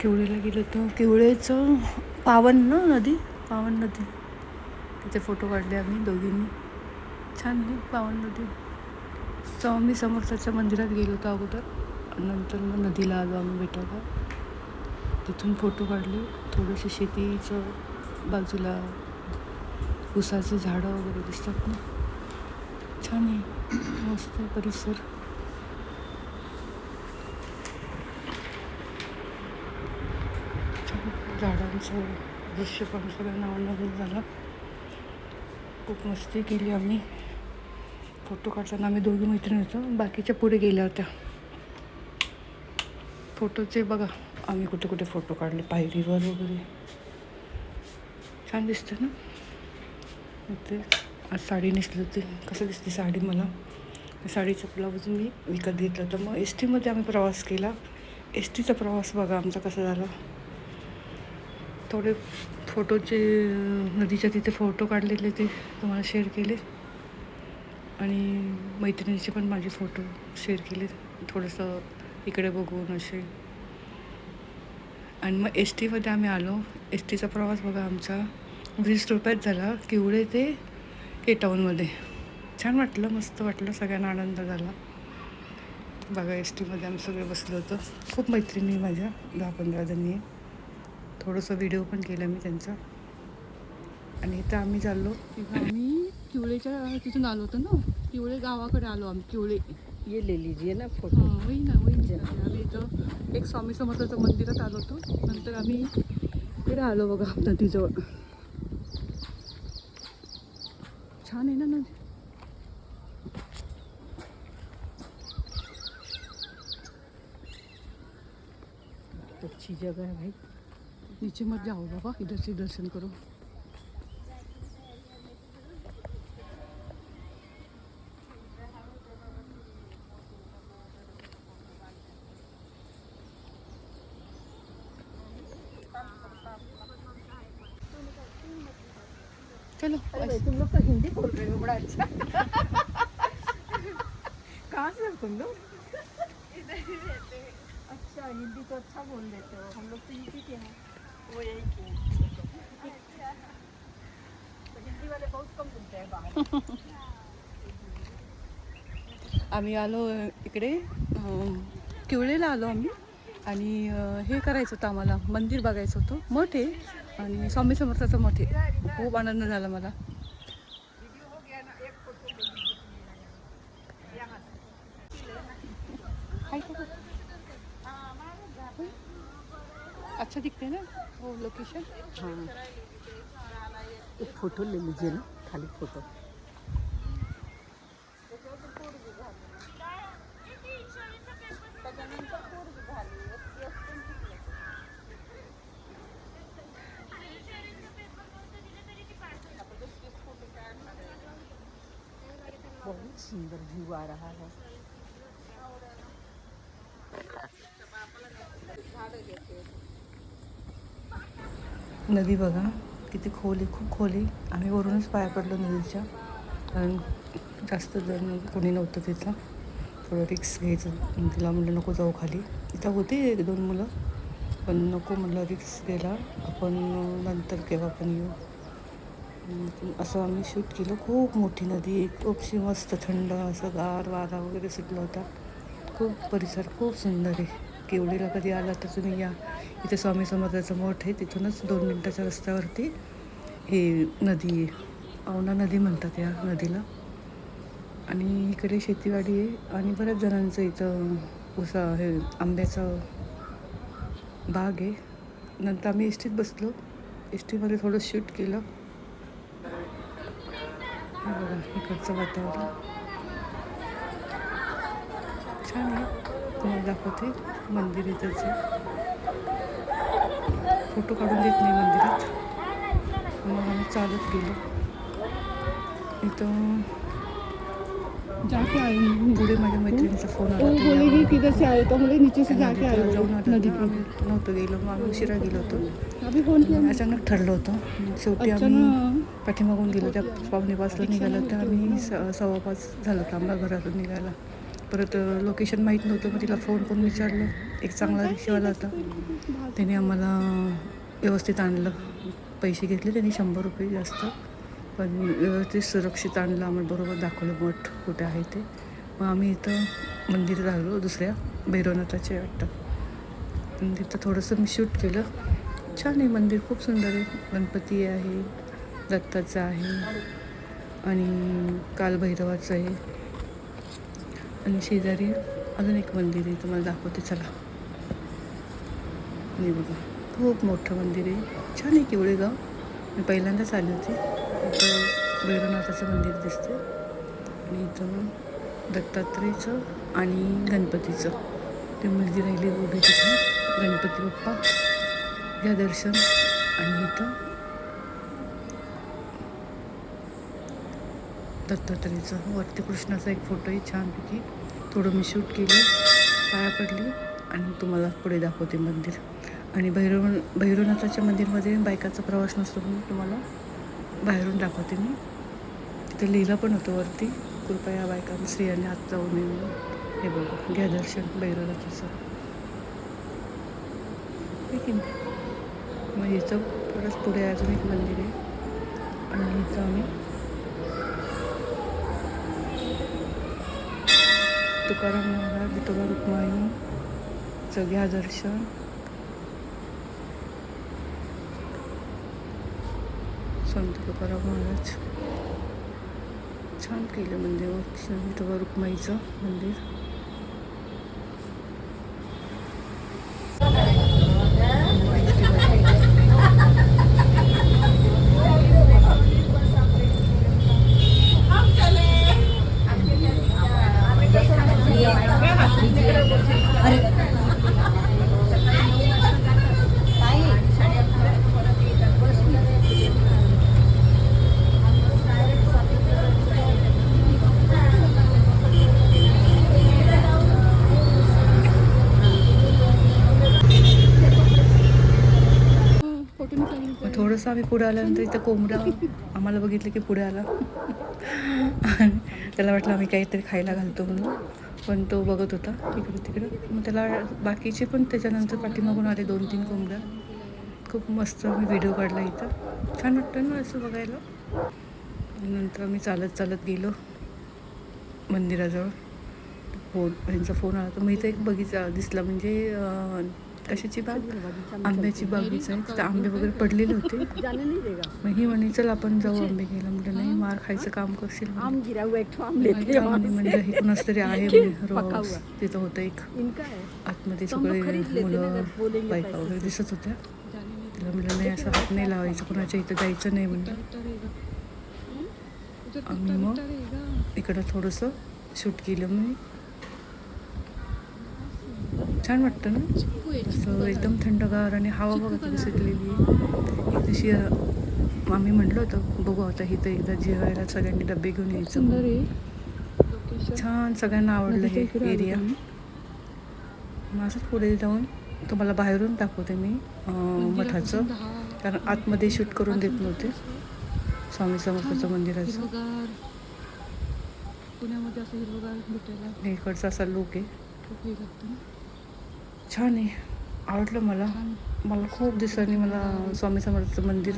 किवळेला गेलो होतो. किवळेचं पावन नदी तिथे फोटो काढले आम्ही दोघींनी. छान आहे पावन नदी. स्वामी समर्थाच्या मंदिरात गेलो होतो अगोदर, नंतर मग नदीला आलो आम्ही भेटायला. तिथून फोटो काढले. थोडंसं शेतीचं बाजूला ऊसाचे झाडं वगैरे दिसतात ना, छान आहे, मस्त परिसर. झाडांचं दृश्य पण सगळ्यांना आनंद झाला. खूप मस्ती केली आम्ही. फोटो काढताना आम्ही दोघी मैत्रिणी होतो, बाकीच्या पुढे गेल्या होत्या. फोटोचे बघा आम्ही कुठे कुठे फोटो काढले, पायरीवर वगैरे. छान दिसतं ना. ते आज साडी नेसली होती. कसं दिसते साडी मला. साडीचा ब्लाऊज मी विकत घेतला होता. मग एस टीमध्ये आम्ही प्रवास केला. एस टीचा प्रवास बघा आमचा कसा झाला. थोडे फोटोचे नदीच्या तिथे फोटो काढलेले ते तुम्हाला शेअर केले, आणि मैत्रिणीचे पण माझे फोटो शेअर केले थोडंसं इकडे बघून असे. आणि मग एस टीमध्ये आम्ही आलो. एस टीचा प्रवास बघा आमचा 20 रुपयात झाला, किवळे ते केटाऊनमध्ये. छान वाटलं, मस्त वाटलं, सगळ्यांना आनंद झाला. बघा एस टीमध्ये आम्ही सगळे बसलो होतो. खूप मैत्रिणी माझ्या 10-15 जणी. थोडंसं व्हिडिओ पण केला मी त्यांचा. आणि इथं आम्ही चाललो, तिथं आम्ही किवळेच्या तिथून आलो होतो ना, किवळे गावाकडे आलो आम्ही. किवळे ये ले लीजिए ना फोटो. वही ना आम्ही इथं एक स्वामी समर्थाचं मंदिरात आलो होतो. नंतर आम्ही इकडे आलो बघा नदीजवळ. छान आहे ना नदी. अच्छी जगह है भाई. नीचे मत जाओ बाबा, इधर से दर्शन करो. चलो. अरे भाई तुम लोग तो हिंदी बोल रहे हो, बड़ा अच्छा. कहाँ से हो तुम लोग? इधर ही रहते हैं. अच्छा, हिंदी तो अच्छा बोल लेते हो. हम लोग तो यूपी के हैं. वो यही के. अच्छा, तो हिंदी वाले बहुत कम बोलते हैं बाहर. आम्ही आलो इकडे किवळेला आलो आम्ही. आणि हे करायचं होतं आम्हाला, मंदिर बघायचं होतं. मठ आहे आणि स्वामी समर्थाचं मठ आहे. खूप आनंद झाला मला. अच्छा दिखते ना वो लोकेशन. हाँ, एक फोटो ले लीजिए ना, खाली फोटो. बहुत सुंदर व्यू आ रहा है. नदी बघा किती खोल आहे, खूप खोल आहे. आम्ही वरूनच पाया पडलो नदीच्या, कारण जास्त जण कोणी नव्हतं तिथं. थोडं रिक्स घ्यायचं. तिला म्हणलं नको जाऊ खाली. इथं होते 1-2 मुलं, पण नको म्हणलं, रिक्स गेला आपण, नंतर केव्हा पण येऊ. असं आम्ही शूट केलं. खूप मोठी नदी, खूपशी मस्त थंड असं गार वारा वगैरे सुटला होता. खूप परिसर खूप सुंदर आहे. किवळीला कधी आला तर तुम्ही या. इथे स्वामी समर्थाचं मठ आहे, तिथूनच 2 मिनिटाच्या रस्त्यावरती ही नदी आहे. पवना नदी म्हणतात या नदीला. आणि इकडे शेतीवाडी आहे आणि बऱ्याच जणांचं इथं हे आंब्याचं बाग आहे. नंतर आम्ही एस टीत बसलो. एस टीमध्ये थोडं शूट केलं. हे बघा इकडचं वातावरण छान आहे. तुम्हाला दाखवते मंदिर आहे त्याचं. फोटो काढून देत नाही मंदिरात. मग आम्ही चालत गेलो. इथं जाके आए पुढे माझ्या मैत्रिणीचा फोन आला. बोलेगी किधर से आए, तो बोले नीचे से जाके आए. जाऊन आलो आम्ही, नव्हतं गेलो. मग आम्ही उशिरा गेलो होतो. अचानक ठरलं होतं. शेवटी आम्ही पाठीमागून गेलो. त्या 4:45ला निघालो तर आम्ही 5:15 झालं होतं आम्हाला घरातून निघायला. परत लोकेशन माहीत नव्हतं, मग तिला फोन करून विचारलं. एक चांगला रिक्षावाला होता, त्याने आम्हाला व्यवस्थित आणलं. पैसे घेतले त्यांनी 100 रुपये जास्त, पण व्यवस्थित सुरक्षित आणलं. आम्हाला बरोबर दाखवलं मठ कुठे आहे ते. मग आम्ही इथं मंदिर झालो दुसऱ्या भैरवनाथाचे वाटतं, आणि तिथं थोडंसं मी शूट केलं. छान आहे मंदिर, खूप सुंदर आहे. गणपती आहे, दत्ताचं आहे आणि कालभैरवाचं आहे, आणि शेजारी अजून एक मंदिर आहे, तुम्हाला दाखवते चला. नाही बघा, खूप मोठं मंदिर आहे, छान आहे. केवळेगाव मी पहिल्यांदाच आली होती. इथं भैरवनाथाचं मंदिर दिसते, आणि इथं दत्तात्रेयचं आणि गणपतीचं. ते मुलगी राहिली उभी तिथं, गणपती बाप्पा या दर्शन. आणि इथं दत्तात्रेयचं वरती कृष्णाचा एक फोटो आहे छानपैकी. थोडं मी शूट केलं, पाया पडली, आणि तुम्हाला पुढे दाखवते मंदिर. आणि भैरवनाथाच्या मंदिरमध्ये बायकाचा प्रवास नसतो, म्हणून तुम्हाला बाहेरून दाखवते मी. तिथे लिहिलं पण होतं वरती, कृपया बायका स्त्रियांनी आत जाऊ नये म्हणून. हे बघा, घ्या दर्शन भैरवनाथाचं, ठीक आहे. मग इथं परत पुढे अजून एक मंदिर आहे, आणि इथं आम्ही तुकाराम महाराज, विठोबा रुक्माईचं घ्या दर्शन. संत तुकाराम महाराज, छान केलं मंदिर, विठोबा रुक्माईचं मंदिर. थोडंसं आम्ही पुढे आल्यानंतर इथं कोंबडा आम्हाला बघितलं की पुढे आला. आणि त्याला वाटलं आम्ही काहीतरी खायला घालतो म्हणून, पण तो बघत होता इकडं तिकडं. मग त्याला बाकीचे पण त्याच्यानंतर पाठीमागून आले 2-3 कोंबड्या. खूप मस्त मी व्हिडिओ काढला इथं, छान वाटतं ना असं बघायला. नंतर आम्ही चालत चालत गेलो मंदिराजवळ. यांचा फोन आला, तर मग इथं एक बगीचा दिसला, म्हणजे कशाची बाग, आंब्याची बागीचा आहे. तिथं आंबे वगैरे पडलेले होते. मग ही म्हणे चल आपण जाऊ आंबे घ्यायला. म्हटलं नाही, मार खायचं काम करशील म्हणजे हे कुणाच तरी आहे रोज. तिथं होतं एक आतमध्ये सगळे मुलं बायका वगैरे दिसत होत्या. तिला म्हटलं नाही, असं हात नाही लावायचं, कुणाच्या इथं जायचं नाही म्हणलं. आम्ही मग इकडं थोडंसं शूट केलं. मी छान वाटतं ना असं, एकदम थंडगार, आणि हवा बघा किती सुटलेली आहे. एक दिवशी आम्ही म्हटलं होतं बघू आता इथं एकदा जेवायला सगळ्यांनी डबे घेऊन यायचं. छान, सगळ्यांना आवडलं हे एरिया. मग असंच पुढे जाऊन तुम्हाला बाहेरून दाखवते मी मठाचं, कारण आतमध्ये शूट करून देत नव्हते. स्वामी समर्थाचं मंदिराचं पुण्यामध्ये असं हिरवगार इकडचा असा लुक आहे, छान आहे, आवडलं मला. खूप दिवसांनी मला स्वामी समर्थाचं मंदिर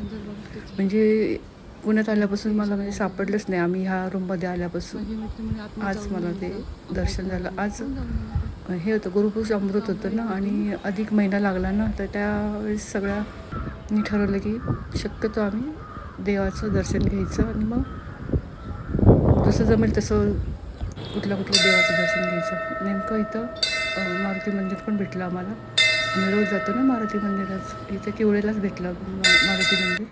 म्हणजे पुण्यात आल्यापासून मला म्हणजे सापडलंच नाही. आम्ही ह्या रूममध्ये आल्यापासून आज मला ते दर्शन झालं. आज हे होतं, गुरुपुष अमृत होतं ना, आणि अधिक महिना लागला ना, तर त्यावेळेस सगळ्यांनी ठरवलं की शक्यतो आम्ही देवाचं दर्शन घ्यायचं, आणि मग जसं जमेल तसं कुठल्या देवाचं दर्शन घ्यायचं. नेमकं इथं मारुती मंदिर पण भेटलं आम्हाला. आम्ही रोज जातो ना मारुती मंदिरात, इथं केवळेलाच भेटलं मारुती मंदिर.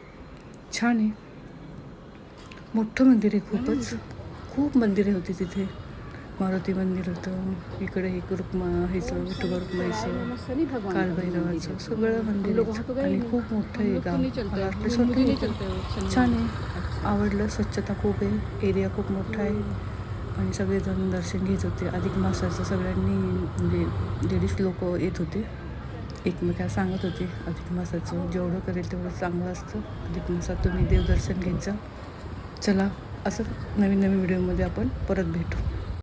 छान आहे, मोठं मंदिर आहे, खूप मंदिरे होती तिथे. मारुती मंदिर होतं, इकडे एक ह्याचं विठोबा रुक्माईचं, कालभैरवाचं सगळं मंदिर आहे, आणि खूप मोठं आहे गाव. मला वाटलं छान आहे, आवडलं. स्वच्छता खूप आहे, एरिया खूप मोठा आहे, आणि सगळेजण दर्शन घेत होते. अधिक मासाचं सगळ्यांनी म्हणजे लेडीज लोक येत होते, एकमेकाला सांगत होते अधिक मासाचं जेवढं करेल तेवढं चांगलं असतं. अधिक मासात तुम्ही देवदर्शन घ्यायचं. चला, असं नवीन व्हिडिओमध्ये आपण परत भेटू.